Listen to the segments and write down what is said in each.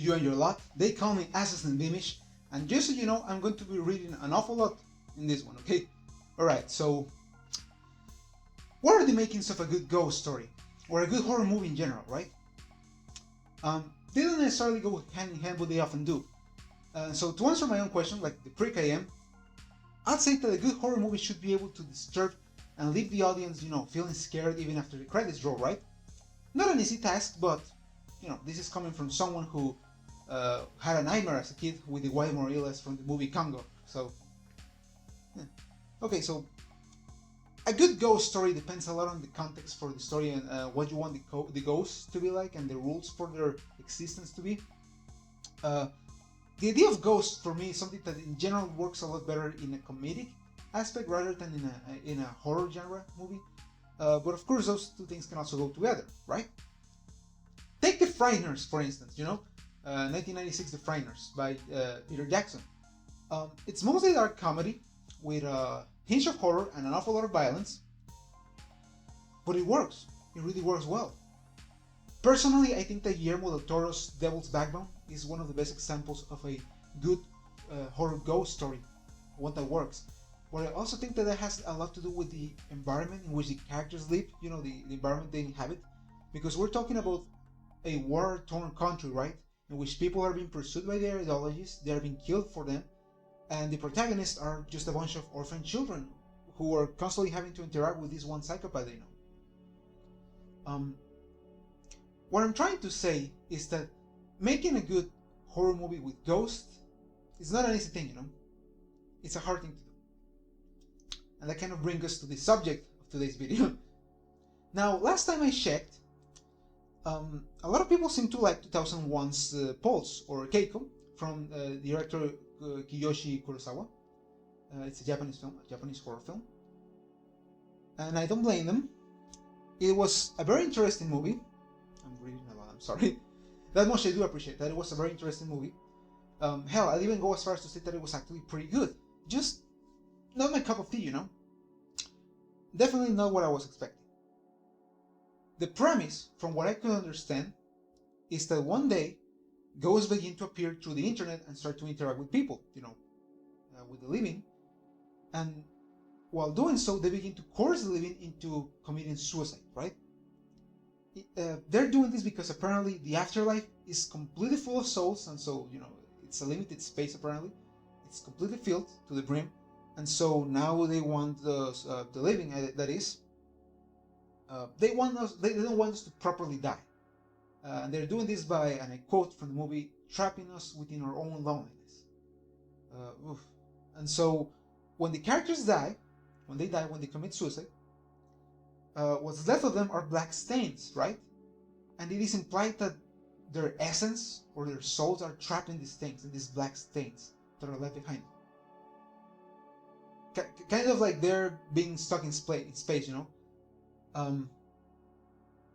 you and your lot. They call me Assassin Beamish, and just so you know, I'm going to be reading an awful lot in this one, okay? Alright, so what are the makings of a good ghost story? Or a good horror movie in general, right? They don't necessarily go hand in hand, but they often do. So to answer my own question, like the prick I am, I'd say that a good horror movie should be able to disturb and leave the audience, feeling scared even after the credits roll, right? Not an easy task, but, this is coming from someone who had a nightmare as a kid with the white Morales from the movie Congo. So, yeah. Okay, so a good ghost story depends a lot on the context for the story and what you want the ghosts to be like and the rules for their existence to be. The idea of ghosts for me is something that in general works a lot better in a comedic aspect rather than in a horror genre movie. But of course those two things can also go together, right? Take The Frighteners, for instance, 1996 The Frighteners by Peter Jackson. It's mostly dark comedy with a hinge of horror and an awful lot of violence, but it works. It really works well. Personally, I think that Guillermo del Toro's Devil's Backbone is one of the best examples of a good horror ghost story, one that works. But I also think that has a lot to do with the environment in which the characters live, the environment they inhabit, because we're talking about a war-torn country, right, in which people are being pursued by their ideologies, they are being killed for them, and the protagonists are just a bunch of orphan children who are constantly having to interact with this one psychopath they know. What I'm trying to say is that making a good horror movie with ghosts is not an easy thing, It's a hard thing to do. And that kind of brings us to the subject of today's video. Now, last time I checked, a lot of people seem to like 2001's Pulse, or Keiko, from director Kiyoshi Kurosawa. It's a Japanese film, a Japanese horror film. And I don't blame them. It was a very interesting movie. I'm reading a lot, I'm sorry. That much I do appreciate, that it was a very interesting movie. Hell, I'd even go as far as to say that it was actually pretty good. Just not my cup of tea, Definitely not what I was expecting. The premise, from what I could understand, is that one day, ghosts begin to appear through the internet and start to interact with people, with the living. And while doing so, they begin to coerce the living into committing suicide, right? They're doing this because apparently the afterlife is completely full of souls, and so, it's a limited space apparently. It's completely filled to the brim, and so now they want the living, that is, they don't want us to properly die. And they're doing this by, and I quote from the movie, trapping us within our own loneliness. And so when the characters die, when they commit suicide, what's left of them are black stains, right? And it is implied that their essence or their souls are trapped in these things, in these black stains that are left behind. Kind of like they're being stuck in space,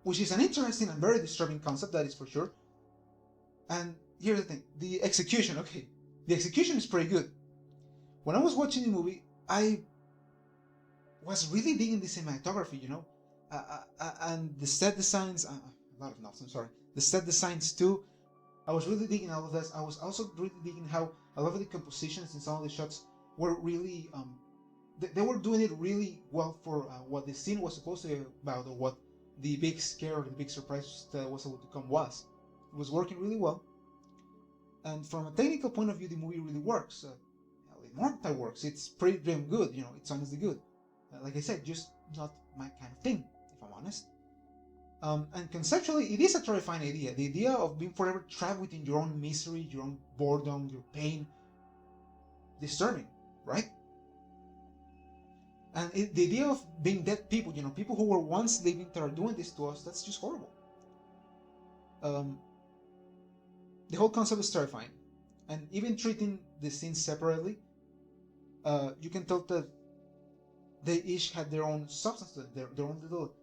which is an interesting and very disturbing concept, that is for sure. And here's the thing, the execution is pretty good. When I was watching the movie, I was really digging the cinematography, and the set designs, a lot of notes, I'm sorry. The set designs too, I was really digging all of this. I was also really digging how a lot of the compositions in some of the shots were really, they were doing it really well for what the scene was supposed to be about, or what the big scare or the big surprise that was able to come was. It was working really well. And from a technical point of view, the movie really works. Immortal works. It's pretty damn good, it's honestly good. Like I said, just not my kind of thing, if I'm honest. And conceptually, it is a terrifying idea. The idea of being forever trapped within your own misery, your own boredom, your pain. Disturbing, right? And the idea of being dead people, people who were once living that are doing this to us, that's just horrible. The whole concept is terrifying. And even treating the scenes separately, you can tell that they each had their own substance, their own little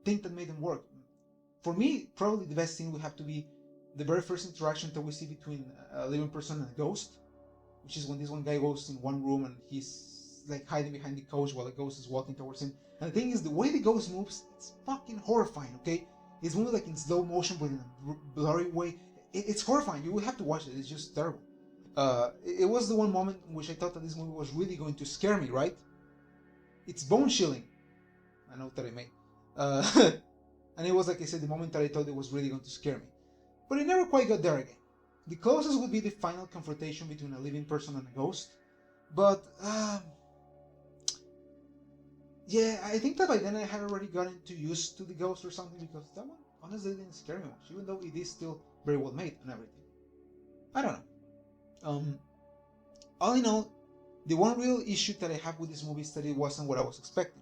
thing that made them work. For me, probably the best scene would have to be the very first interaction that we see between a living person and a ghost, which is when this one guy goes in one room and he's like hiding behind the couch while the ghost is walking towards him. And the thing is, the way the ghost moves, it's fucking horrifying, okay? It's moving like in slow motion, but in a blurry way. it's horrifying. You will have to watch it. It's just terrible. It was the one moment in which I thought that this movie was really going to scare me, right? It's bone chilling. I know that I made. And it was, like I said, the moment that I thought it was really going to scare me. But it never quite got there again. The closest would be the final confrontation between a living person and a ghost. But, yeah, I think that by then I had already gotten too used to the ghost or something, because that one honestly didn't scare me much, even though it is still very well made and everything. I don't know. All in all, the one real issue that I have with this movie is that it wasn't what I was expecting.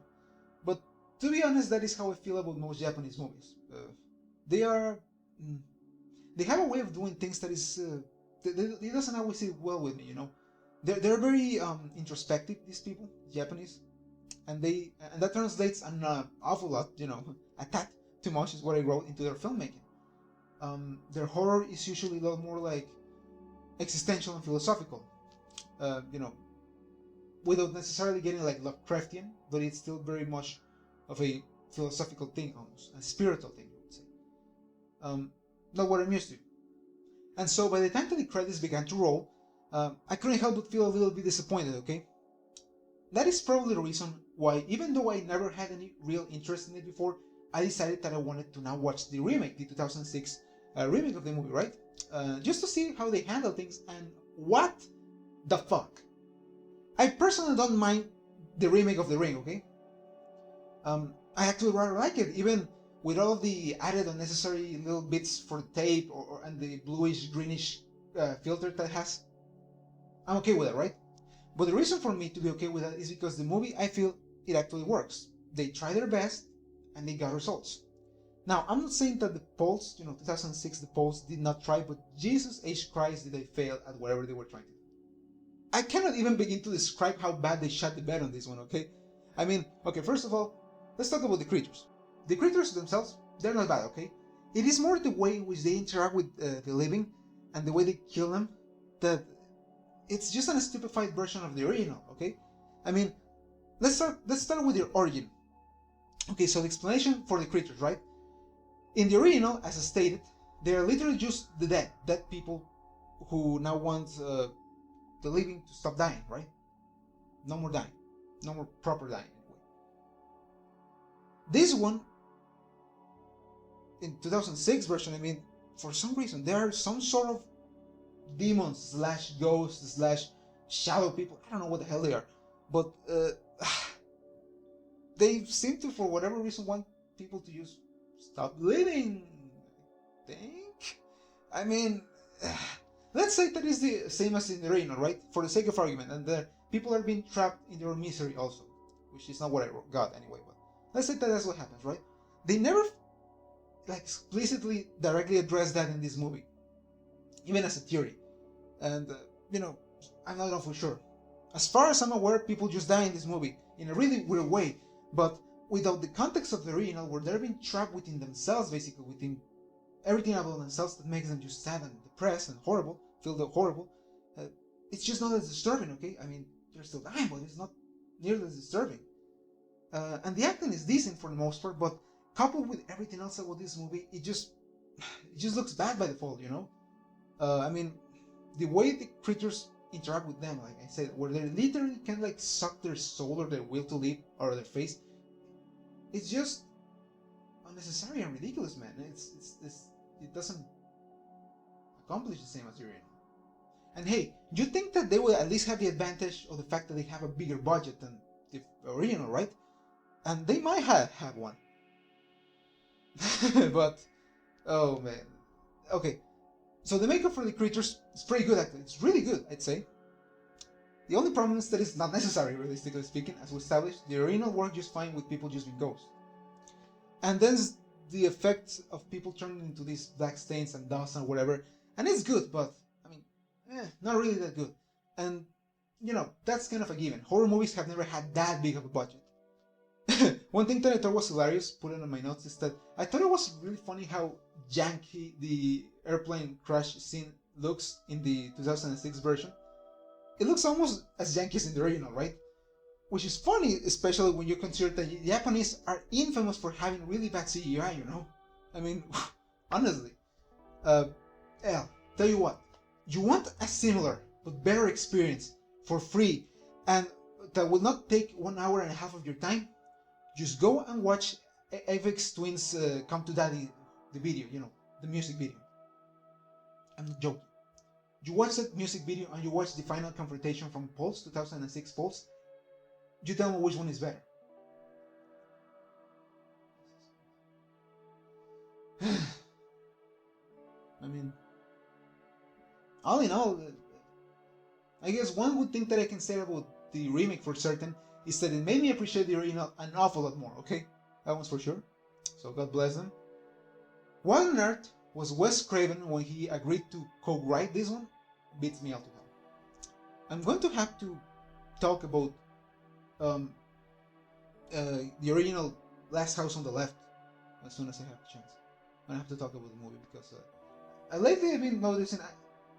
But to be honest, that is how I feel about most Japanese movies. They have a way of doing things that is, it doesn't always sit well with me, you know. They're very introspective, these people, Japanese, and that translates an awful lot, you know, a tad too much is what I wrote into their filmmaking. Their horror is usually a lot more like existential and philosophical, you know, without necessarily getting like Lovecraftian, but it's still very much of a philosophical thing, almost a spiritual thing, I would say. Not what I'm used to. And so by the time that the credits began to roll, I couldn't help but feel a little bit disappointed, okay? That is probably the reason why, even though I never had any real interest in it before, I decided that I wanted to now watch the remake, the 2006 remake of the movie, right? Just to see how they handle things, and what the fuck? I personally don't mind the remake of The Ring, okay? I actually rather like it, even with all of the added unnecessary little bits for the tape and the bluish greenish filter that it has. I'm okay with it, right? But the reason for me to be okay with that is because the movie, I feel it actually works. They try their best and they got results. Now, I'm not saying that the Poles, you know, 2006, the Poles did not try, but Jesus H. Christ, did they fail at whatever they were trying to do. I cannot even begin to describe how bad they shot the bed on this one, okay? I mean, okay, first of all, let's talk about the creatures. The creatures themselves, they're not bad, okay? It is more the way in which they interact with the living and the way they kill them that it's just a stupefied version of the original, okay? I mean, let's start with their origin. Okay, so the explanation for the creatures, right? In the original, as I stated, they are literally just the dead people who now want the living to stop dying, right? No more dying. No more proper dying. This one, in 2006 version, I mean, for some reason, there are some sort of demons / ghosts / shadow people. I don't know what the hell they are. But they seem to, for whatever reason, want people to just stop living, I think? I mean, let's say that is the same as in the original, right? For the sake of argument. And the people are being trapped in their misery also. Which is not what I got anyway, but let's say that that's what happens, right? They never like explicitly directly address that in this movie, even as a theory. And you know, I'm not know for sure. As far as I'm aware, people just die in this movie in a really weird way, but without the context of the original, where they're being trapped within themselves, basically within everything about themselves that makes them just sad and depressed and horrible, feel horrible. It's just not as disturbing, okay? I mean, they're still dying, but it's not nearly as disturbing. And the acting is decent for the most part, but coupled with everything else about this movie, it just looks bad by default, you know? I mean, the way the creatures interact with them, like I said, where they literally can like suck their soul or their will to live out of their face, it's just unnecessary and ridiculous, man. It doesn't accomplish the same as the original. And hey, you think that they will at least have the advantage of the fact that they have a bigger budget than the original, right? And they might have one. But, oh man. Okay, so the makeup for the creatures is pretty good actually. It's really good, I'd say. The only problem is that it's not necessary, realistically speaking, as we established. The original worked just fine with people just being ghosts. And then the effect of people turning into these black stains and dust and whatever, and it's good, but I mean, not really that good. And you know, that's kind of a given. Horror movies have never had that big of a budget. One thing that I thought was hilarious, put it on my notes, is that I thought it was really funny how janky the airplane crash scene looks in the 2006 version. It looks almost as janky as in the original, right? Which is funny, especially when you consider that the Japanese are infamous for having really bad CGI, you know? I mean, honestly. Hell, tell you what, you want a similar but better experience for free and that will not take 1 hour and a half of your time, just go and watch Avex Twins Come to Daddy, the video, the music video. I'm not joking. You watch that music video and you watch the final confrontation from Pulse, 2006 Pulse, you tell me which one is better. I mean, all in all, I guess one good thing that I can say about the remake for certain is that it made me appreciate the original an awful lot more, okay? That one's for sure. So God bless them. What on earth was Wes Craven when he agreed to co-write this one? Beats me out to hell. I'm going to have to talk about the original Last House on the Left as soon as I have the chance. I have to talk about the movie because lately I've been noticing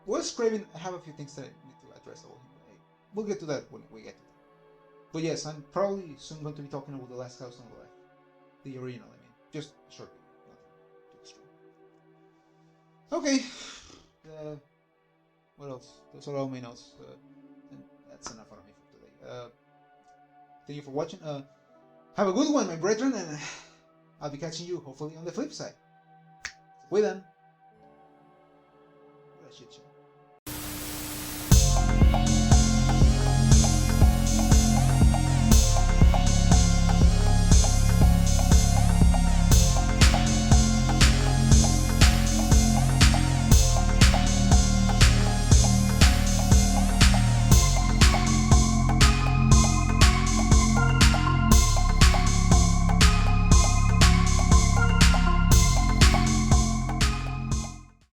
Wes Craven. I have a few things that I need to address about him. We'll get to that when we get to that. But yes, I'm probably soon going to be talking about the Last House on the Left, the original. I mean, just shortly, nothing too extreme. Okay. What else? Those are all my notes. And that's enough for me for today. Thank you for watching. Have a good one, my brethren, and I'll be catching you hopefully on the flip side. With them. What a shit show.